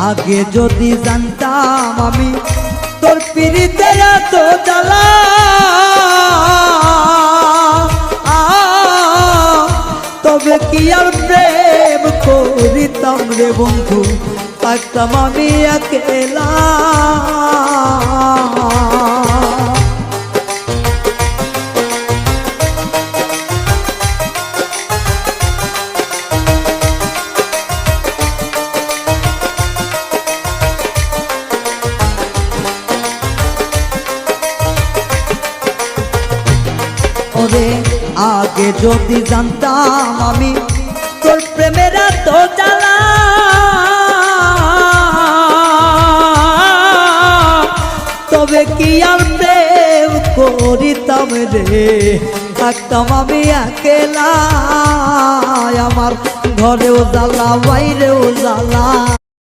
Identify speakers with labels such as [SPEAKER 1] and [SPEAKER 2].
[SPEAKER 1] আগে যদি জানতাম আমি তোর পিরিতে এত জ্বালা, তবে কি আর প্রেম করিতাম রে বন্ধু, থাকতাম আমি একলা। আগে যদি জানতাম আমি তোর প্রেমের এত জ্বালা, তবে কি আর প্রেম করিতাম রে, থাকতাম আমি একলা। আমার ঘরেও জ্বালা বাইরেও জ্বালা।